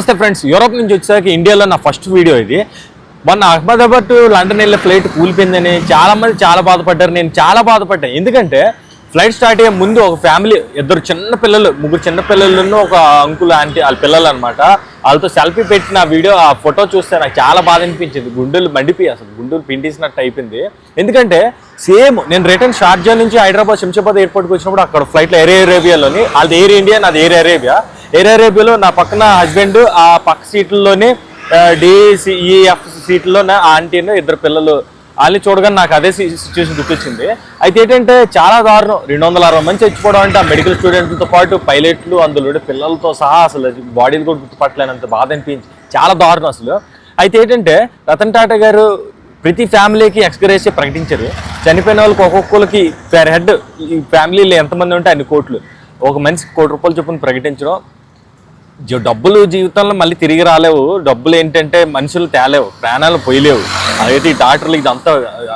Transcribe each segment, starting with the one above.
నమస్తే friends, Europe నుంచి వచ్చాక ఇండియాలో నా ఫస్ట్ వీడియో ఇది. మొన్న అహ్మదాబాద్ టు లండన్ వెళ్ళే ఫ్లైట్ కూలిపోయిందని చాలా మంది చాలా బాధపడ్డారు. నేను చాలా బాధపడ్డాను. ఎందుకంటే ఫ్లైట్ స్టార్ట్ అయ్యే ముందు ఒక ఫ్యామిలీ, ముగ్గురు చిన్న పిల్లలను ఒక అంకుల్ ఆంటీ వాళ్ళ పిల్లలు అనమాట, వాళ్ళతో సెల్ఫీ పెట్టిన వీడియో ఆ ఫోటో చూస్తే నాకు చాలా బాధ అనిపించింది. గుండెలు మండిపోయి అసలు గుండెలు పిండేసినట్టు అయిపోయింది. ఎందుకంటే సేమ్ నేను రిటర్న్ షార్జా నుంచి హైదరాబాద్ శంషాబాద్ ఎయిర్పోర్ట్కి వచ్చినప్పుడు అక్కడ ఫ్లైట్లో ఎయిర్ అరేబియాలోని, అది ఎయిర్ ఇండియా, నాది ఎయిర్ అరేబియాలో నా పక్కన హస్బెండ్, ఆ పక్క సీట్లలోనే డిసిఈఎఫ్ సీట్లో నా ఆంటీను ఇద్దరు పిల్లలు, వాళ్ళని చూడగానే నాకు అదే సిచ్యువేషన్ గుర్తొచ్చింది. అయితే ఏంటంటే చాలా దారుణం, 260 మంది చచ్చిపోవడం అంటే ఆ మెడికల్ స్టూడెంట్లతో పాటు పైలట్లు, అందులో పిల్లలతో సహా అసలు బాడీలు కూడా గుర్తుపట్టలేనంత బాధ అనిపించి చాలా దారుణం అసలు. అయితే ఏంటంటే రతన్ టాటా గారు ప్రతి ఫ్యామిలీకి ఎక్స్గ్రేషియా ప్రకటించారు. చనిపోయిన వాళ్ళకి ఒక్కొక్కరికి పర్ హెడ్, ఈ ఫ్యామిలీలో ఎంతమంది ఉంటే అన్ని కోట్లు, ఒక మనిషికి ₹1 కోటి చొప్పున ప్రకటించడం. డబ్బులు జీవితంలో మళ్ళీ తిరిగి రాలేవు, డబ్బులు ఏంటంటే మనుషులు తేలేవు, ప్రాణాలు పోయలేవు. అయితే ఈ డాక్టర్లు ఇదంతా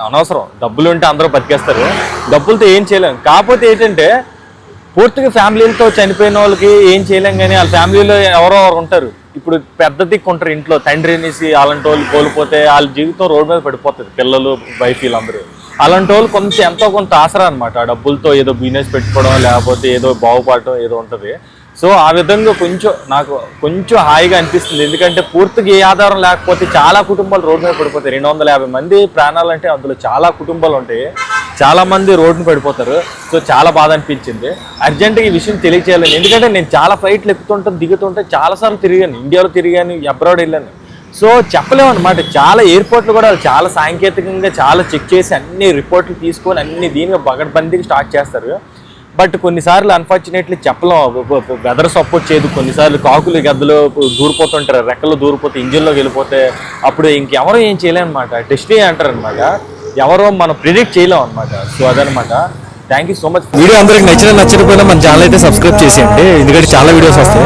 అనవసరం. డబ్బులు ఉంటే అందరూ బతికేస్తారు, డబ్బులతో ఏం చేయలేము. కాకపోతే ఏంటంటే పూర్తిగా ఫ్యామిలీలతో చనిపోయిన వాళ్ళకి ఏం చేయలేం, కానీ వాళ్ళ ఫ్యామిలీలో ఎవరో ఉంటారు. ఇప్పుడు పెద్ద దిక్కు ఉంటారు ఇంట్లో, తండ్రి అనేసి అలాంటి వాళ్ళు కోల్పోతే వాళ్ళ జీవితం రోడ్డు మీద పడిపోతుంది, పిల్లలు వైఫ్ వీళ్ళందరూ. అలాంటి వాళ్ళు కొంచెం ఎంతో కొంత ఆసరా అనమాట, డబ్బులతో ఏదో బిజినెస్ పెట్టుకోవడం, లేకపోతే ఏదో బాగుపడటం ఏదో ఉంటుంది. సో ఆ విధంగా నాకు కొంచెం హాయిగా అనిపిస్తుంది. ఎందుకంటే పూర్తిగా ఏ ఆధారం లేకపోతే చాలా కుటుంబాలు రోడ్డు మీద పడిపోతాయి. 250 మంది ప్రాణాలంటే అందులో చాలా కుటుంబాలు ఉంటాయి, చాలా మంది రోడ్డును పడిపోతారు. సో చాలా బాధ అనిపించింది. అర్జెంటుగా ఈ విషయం తెలియచేయాలని, ఎందుకంటే నేను చాలా ఫ్లైట్లు ఎక్కుతుంటాను, దిగుతుంటే చాలాసార్లు తిరిగాను, ఇండియాలో తిరిగాను, అబ్రాడ్ వెళ్ళాను. సో చెప్పలేము అనమాట. చాలా ఎయిర్పోర్ట్లు కూడా చాలా సాంకేతికంగా చాలా చెక్ చేసి అన్ని రిపోర్ట్లు తీసుకొని అన్ని దీనిగా పగడ్బందీగా స్టార్ట్ చేస్తారు. బట్ కొన్నిసార్లు అన్ఫార్చునేట్లీ చెప్పలేం, వెదర్ సపోర్ట్ చేయదు. కొన్నిసార్లు కాకులు గద్దలు దూరిపోతుంటారు, రెక్కలు దూరిపోతే ఇంజిన్లోకి వెళ్ళిపోతే అప్పుడు ఇంకెవరో ఏం చేయలేం అనమాట. డెస్టినీ అంటారు అనమాట, ఎవరో మనం ప్రిడిక్ట్ చేయలేం అనమాట. సో అదనమాట. Thank you so much. Video అందరికి నచ్చినా నచ్చకపోయినా మన ఛానల్ అయితే సబ్స్క్రైబ్ చేసేయండి, ఎందుకంటే చాలా వీడియోస్ వస్తాయి.